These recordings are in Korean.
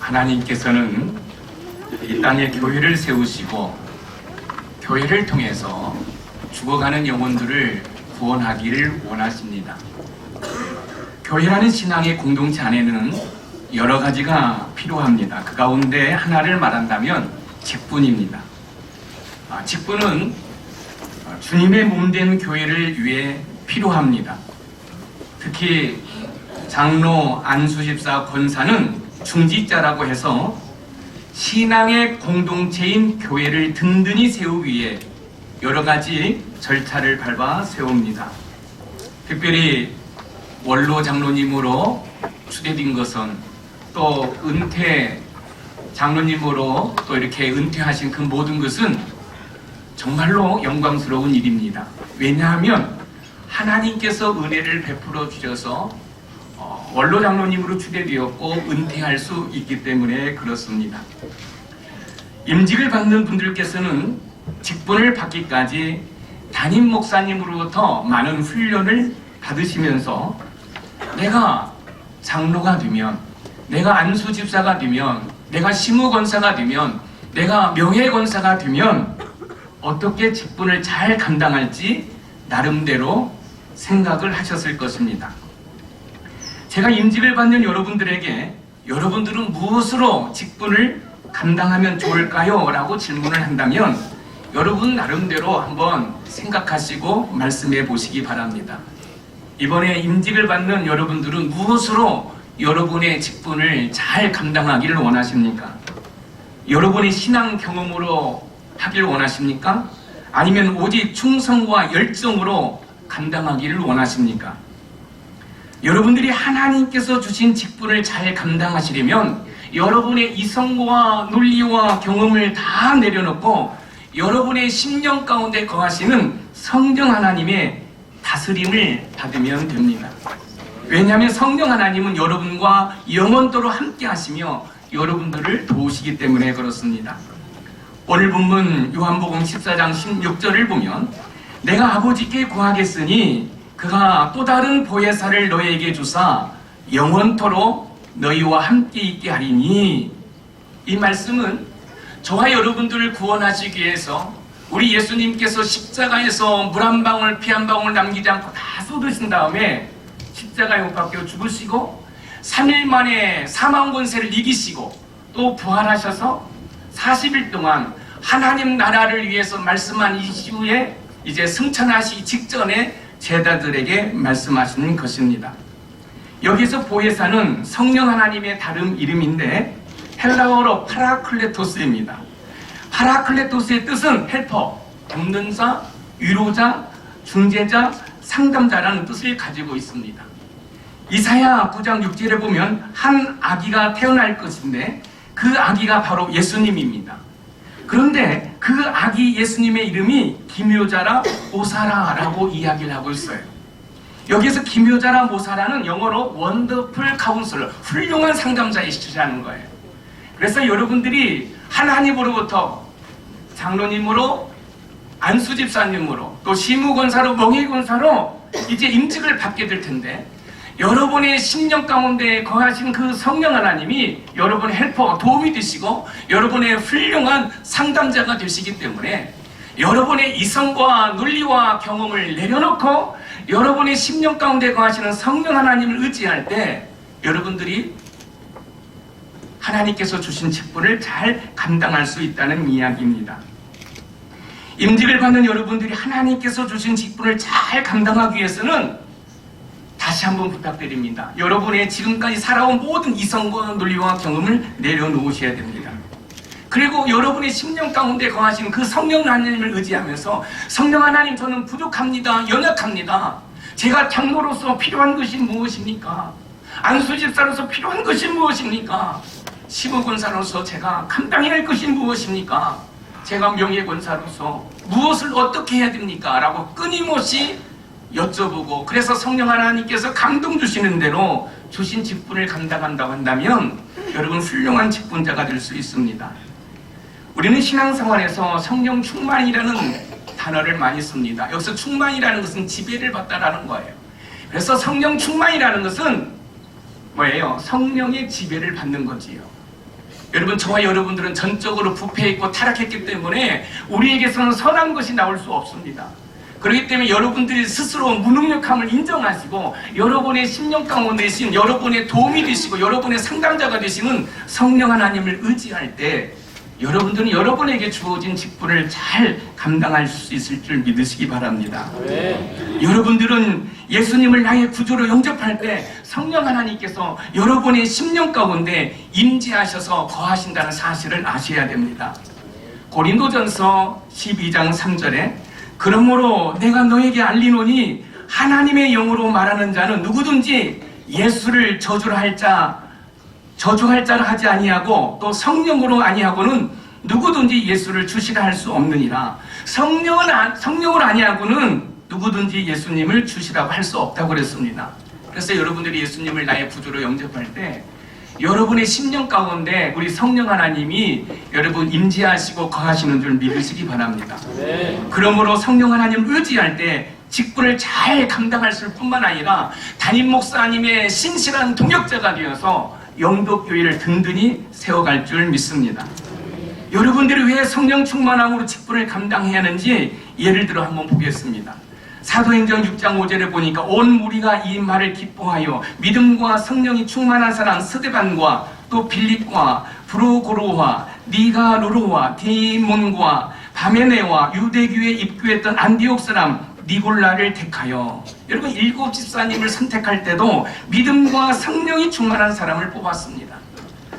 하나님께서는 이 땅에 교회를 세우시고 교회를 통해서 죽어가는 영혼들을 구원하기를 원하십니다. 교회라는 신앙의 공동체 안에는 여러 가지가 필요합니다. 그 가운데 하나를 말한다면 직분입니다. 직분은 주님의 몸된 교회를 위해 필요합니다. 특히 장로, 안수집사, 권사는 중직자라고 해서 신앙의 공동체인 교회를 든든히 세우기 위해 여러 가지 절차를 밟아 세웁니다. 특별히 원로 장로님으로 추대된 것은 또 은퇴 장로님으로 또 이렇게 은퇴하신 그 모든 것은 정말로 영광스러운 일입니다. 왜냐하면 하나님께서 은혜를 베풀어 주셔서 원로 장로님으로 추대되었고 은퇴할 수 있기 때문에 그렇습니다. 임직을 받는 분들께서는 직분을 받기까지 담임 목사님으로부터 많은 훈련을 받으시면서 내가 장로가 되면, 내가 안수집사가 되면, 내가 시무권사가 되면, 내가 명예권사가 되면 어떻게 직분을 잘 감당할지 나름대로 생각을 하셨을 것입니다. 제가 임직을 받는 여러분들에게 여러분들은 무엇으로 직분을 감당하면 좋을까요? 라고 질문을 한다면 여러분 나름대로 한번 생각하시고 말씀해 보시기 바랍니다. 이번에 임직을 받는 여러분들은 무엇으로 여러분의 직분을 잘 감당하기를 원하십니까? 여러분의 신앙 경험으로 하기를 원하십니까? 아니면 오직 충성과 열정으로 감당하기를 원하십니까? 여러분들이 하나님께서 주신 직분을 잘 감당하시려면 여러분의 이성과 논리와 경험을 다 내려놓고 여러분의 심령 가운데 거하시는 성령 하나님의 다스림을 받으면 됩니다. 왜냐하면 성령 하나님은 여러분과 영원토록 함께 하시며 여러분들을 도우시기 때문에 그렇습니다. 오늘 본문 요한복음 14장 16절을 보면 내가 아버지께 구하겠으니 그가 또 다른 보혜사를 너에게 주사 영원토록 너희와 함께 있게 하리니, 이 말씀은 저와 여러분들을 구원하시기 위해서 우리 예수님께서 십자가에서 물 한 방울 피 한 방울 남기지 않고 다 쏟으신 다음에 십자가에 못 박혀 죽으시고 3일 만에 사망 권세를 이기시고 또 부활하셔서 40일 동안 하나님 나라를 위해서 말씀한 이후에 이제 승천하시기 직전에 제자들에게 말씀하시는 것입니다. 여기서 보혜사는 성령 하나님의 다른 이름인데 헬라어로 파라클레토스입니다. 파라클레토스의 뜻은 헬퍼, 돕는 자, 위로자, 중재자, 상담자라는 뜻을 가지고 있습니다. 이사야 9장 6절에 보면 한 아기가 태어날 것인데 그 아기가 바로 예수님입니다. 그런데 그 아기 예수님의 이름이 기묘자라 모사라라고 이야기를 하고 있어요. 여기서 기묘자라 모사라는 영어로 원더풀 카운슬러, 훌륭한 상담자이시라는 거예요. 그래서 여러분들이 하나님으로부터 장로님으로, 안수집사님으로, 또 시무권사로, 명예권사로 이제 임직을 받게 될 텐데 여러분의 심령 가운데 거하신 그 성령 하나님이 여러분의 헬퍼, 도움이 되시고 여러분의 훌륭한 상담자가 되시기 때문에 여러분의 이성과 논리와 경험을 내려놓고 여러분의 심령 가운데 거하시는 성령 하나님을 의지할 때 여러분들이 하나님께서 주신 직분을 잘 감당할 수 있다는 이야기입니다. 임직을 받는 여러분들이 하나님께서 주신 직분을 잘 감당하기 위해서는 다시 한번 부탁드립니다. 여러분의 지금까지 살아온 모든 이성과 논리와 경험을 내려놓으셔야 됩니다. 그리고 여러분의 심령 가운데 거하신 그 성령 하나님을 의지하면서 성령 하나님, 저는 부족합니다. 연약합니다. 제가 장로로서 필요한 것이 무엇입니까? 안수집사로서 필요한 것이 무엇입니까? 시무권사로서 제가 감당해야 할 것이 무엇입니까? 제가 명예권사로서 무엇을 어떻게 해야 됩니까? 라고 끊임없이 여쭤보고, 그래서 성령 하나님께서 감동 주시는 대로 주신 직분을 감당한다고 한다면 여러분 훌륭한 직분자가 될 수 있습니다. 우리는 신앙생활에서 성령 충만이라는 단어를 많이 씁니다. 여기서 충만이라는 것은 지배를 받다라는 거예요. 그래서 성령 충만이라는 것은 뭐예요? 성령의 지배를 받는 거지요. 여러분, 저와 여러분들은 전적으로 부패했고 타락했기 때문에 우리에게서는 선한 것이 나올 수 없습니다. 그렇기 때문에 여러분들이 스스로 무능력함을 인정하시고 여러분의 심령 가운데 계신 여러분의 도움이 되시고 여러분의 상담자가 되시는 성령 하나님을 의지할 때 여러분들은 여러분에게 주어진 직분을 잘 감당할 수 있을 줄 믿으시기 바랍니다. 여러분들은 예수님을 나의 구주로 영접할 때 성령 하나님께서 여러분의 심령 가운데 임재하셔서 거하신다는 사실을 아셔야 됩니다. 고린도전서 12장 3절에 그러므로 내가 너에게 알리노니 하나님의 영으로 말하는 자는 누구든지 예수를 저주할 자라 하지 아니하고 또 성령으로 아니하고는 누구든지 예수를 주시라 할 수 없느니라. 성령으로 아니하고는 누구든지 예수님을 주시라고 할 수 없다고 그랬습니다. 그래서 여러분들이 예수님을 나의 구주로 영접할 때 여러분의 심령 가운데 우리 성령 하나님이 여러분 임재하시고 거하시는 줄 믿으시기 바랍니다. 그러므로 성령 하나님을 의지할 때 직분을 잘 감당할 뿐만 아니라 담임 목사님의 신실한 동역자가 되어서 영도교회를 든든히 세워갈 줄 믿습니다. 여러분들이 왜 성령 충만함으로 직분을 감당해야 하는지 예를 들어 한번 보겠습니다. 사도행전 6장 5절에 보니까 온 무리가 이 말을 기뻐하여 믿음과 성령이 충만한 사람 스데반과 또 빌립과 브로고로와 니가노로와 디몬과 바메네와 유대교에 입교했던 안디옥 사람 니골라를 택하여, 여러분 7 집사님을 선택할 때도 믿음과 성령이 충만한 사람을 뽑았습니다.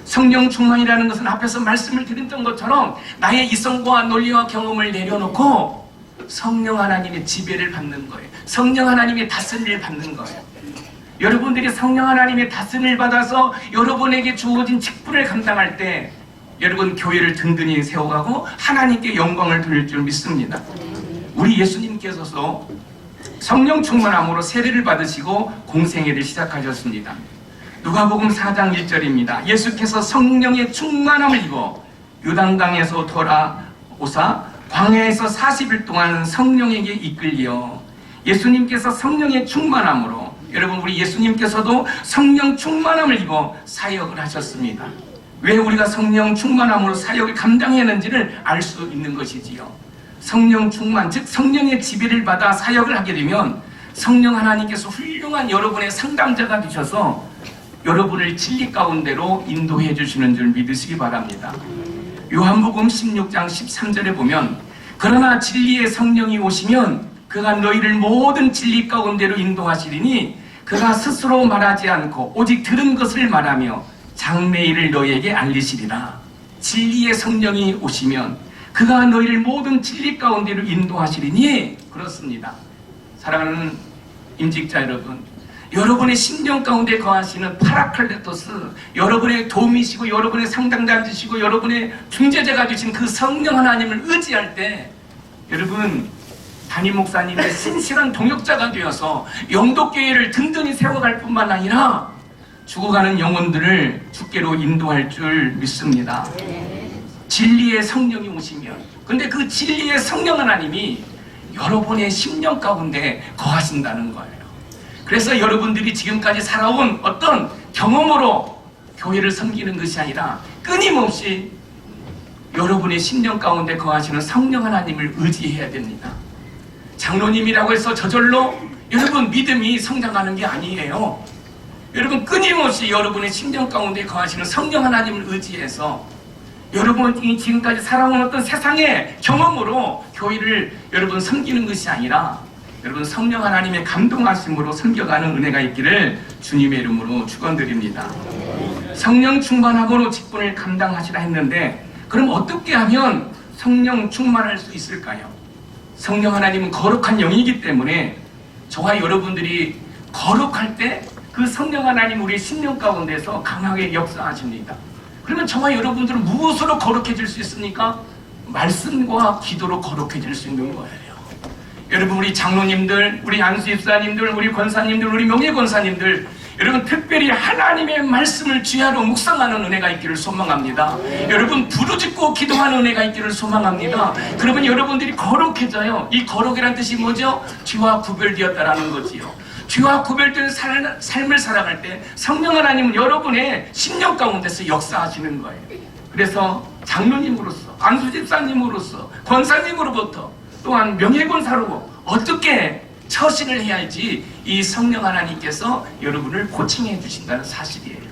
성령 충만이라는 것은 앞에서 말씀을 드렸던 것처럼 나의 이성과 논리와 경험을 내려놓고 성령 하나님의 지배를 받는 거예요. 성령 하나님의 다스림을 받는 거예요. 여러분들이 성령 하나님의 다스림을 받아서 여러분에게 주어진 직분을 감당할 때 여러분 교회를 든든히 세워가고 하나님께 영광을 돌릴 줄 믿습니다. 우리 예수님께서도 성령 충만함으로 세례를 받으시고 공생애를 시작하셨습니다. 누가복음 4장 1절입니다. 예수께서 성령의 충만함을 입어 요단강에서 돌아오사 광야에서 40일 동안 성령에게 이끌려, 예수님께서 성령의 충만함으로, 여러분 우리 예수님께서도 성령 충만함을 입어 사역을 하셨습니다. 왜 우리가 성령 충만함으로 사역을 감당했는지를 알 수 있는 것이지요. 성령 충만, 즉 성령의 지배를 받아 사역을 하게 되면 성령 하나님께서 훌륭한 여러분의 상담자가 되셔서 여러분을 진리 가운데로 인도해 주시는 줄 믿으시기 바랍니다. 요한복음 16장 13절에 보면 그러나 진리의 성령이 오시면 그가 너희를 모든 진리 가운데로 인도하시리니 그가 스스로 말하지 않고 오직 들은 것을 말하며 장래일을 너희에게 알리시리라. 진리의 성령이 오시면 그가 너희를 모든 진리 가운데로 인도하시리니, 그렇습니다. 사랑하는 임직자 여러분, 여러분의 심령 가운데 거하시는 파라클레토스, 여러분의 도움이시고 여러분의 상담자이시고 여러분의 중재자가 되신 그 성령 하나님을 의지할 때 여러분 담임 목사님의 신실한 동역자가 되어서 영도교회를 든든히 세워갈 뿐만 아니라 죽어가는 영혼들을 주께로 인도할 줄 믿습니다. 진리의 성령이 오시면, 근데 그 진리의 성령 하나님이 여러분의 심령 가운데 거하신다는 거예요. 그래서 여러분들이 지금까지 살아온 어떤 경험으로 교회를 섬기는 것이 아니라 끊임없이 여러분의 심령 가운데 거하시는 성령 하나님을 의지해야 됩니다. 장로님이라고 해서 저절로 여러분 믿음이 성장하는 게 아니에요. 여러분 끊임없이 여러분의 심령 가운데 거하시는 성령 하나님을 의지해서 여러분이 지금까지 살아온 어떤 세상의 경험으로 교회를 여러분 섬기는 것이 아니라 여러분 성령 하나님의 감동하심으로 섬겨가는 은혜가 있기를 주님의 이름으로 축원드립니다. 성령 충만함으로 직분을 감당하시라 했는데 그럼 어떻게 하면 성령 충만할 수 있을까요? 성령 하나님은 거룩한 영이기 때문에 저와 여러분들이 거룩할 때 그 성령 하나님 우리의 심령 가운데서 강하게 역사하십니다. 그러면 저와 여러분들은 무엇으로 거룩해질 수 있습니까? 말씀과 기도로 거룩해질 수 있는 거예요. 여러분 우리 장로님들, 우리 안수집사님들, 우리 권사님들, 우리 명예권사님들, 여러분 특별히 하나님의 말씀을 주야로 묵상하는 은혜가 있기를 소망합니다. 여러분 부르짖고 기도하는 은혜가 있기를 소망합니다. 그러면 여러분들이 거룩해져요. 이 거룩이란 뜻이 뭐죠? 주와 구별되었다라는 거지요. 주와 구별된 삶을 살아갈 때 성령 하나님은 여러분의 심령 가운데서 역사하시는 거예요. 그래서 장로님으로서, 안수집사님으로서, 권사님으로부터, 또한 명예권사로 어떻게 처신을 해야 할지 이 성령 하나님께서 여러분을 코칭해 주신다는 사실이에요.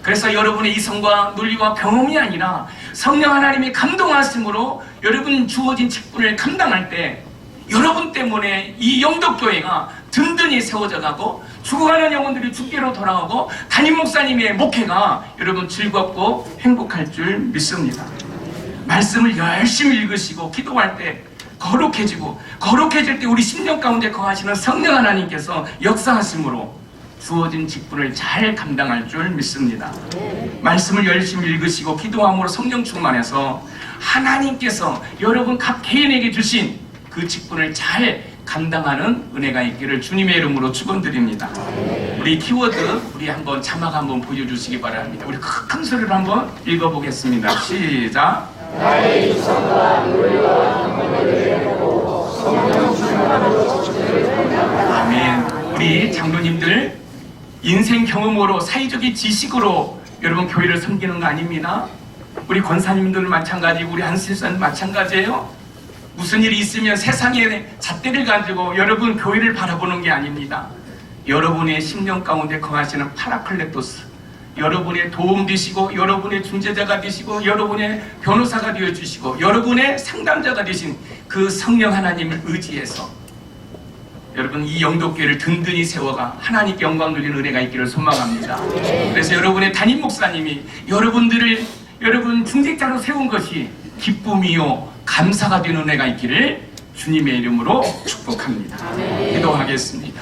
그래서 여러분의 이성과 논리와 경험이 아니라 성령 하나님의 감동하심으로 여러분 주어진 직분을 감당할 때 여러분 때문에 이 영덕교회가 든든히 세워져 가고 죽어가는 영혼들이 주께로 돌아오고 담임 목사님의 목회가 여러분 즐겁고 행복할 줄 믿습니다. 말씀을 열심히 읽으시고 기도할 때 거룩해지고, 거룩해질 때 우리 심령 가운데 거하시는 성령 하나님께서 역사하심으로 주어진 직분을 잘 감당할 줄 믿습니다. 말씀을 열심히 읽으시고 기도함으로 성령 충만해서 하나님께서 여러분 각 개인에게 주신 그 직분을 잘 감당하는 은혜가 있기를 주님의 이름으로 축원드립니다. 우리 키워드 우리 한번 자막 한번 보여주시기 바랍니다. 우리 큰 소리로 한번 읽어보겠습니다. 시작. 나의 이성과 논리와 경험을 해보고 성령 충만으로 지체를 아멘. 우리 장로님들 인생 경험으로 사회적인 지식으로 여러분 교회를 섬기는 거 아닙니다. 우리 권사님들은 마찬가지고 우리 안수집사님 마찬가지예요. 무슨 일이 있으면 세상의 잣대를 가지고 여러분 교회를 바라보는 게 아닙니다. 여러분의 심령 가운데 거하시는 파라클레토스, 여러분의 도움 되시고 여러분의 중재자가 되시고 여러분의 변호사가 되어주시고 여러분의 상담자가 되신 그 성령 하나님을 의지해서 여러분 이 영덕교회를 든든히 세워가 하나님께 영광 돌리는 은혜가 있기를 소망합니다. 그래서 여러분의 담임 목사님이 여러분들을 여러분 중직자로 세운 것이 기쁨이요 감사가 되는 은혜가 있기를 주님의 이름으로 축복합니다. 기도하겠습니다.